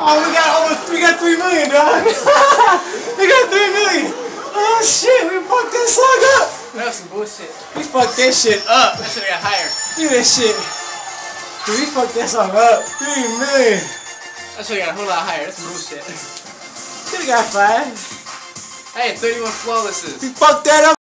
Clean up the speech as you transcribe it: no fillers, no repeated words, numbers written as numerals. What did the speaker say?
Oh, we got 3 million, dog. We got 3 million. Oh shit, we fucked that song up. That was some bullshit. We fucked that shit up. That should have got higher. Look at that shit. Dude, we fucked that song up. 3 million. That should have got a whole lot higher. That's some bullshit. Could've got 5. I had 31 flawlesses. We fucked that up.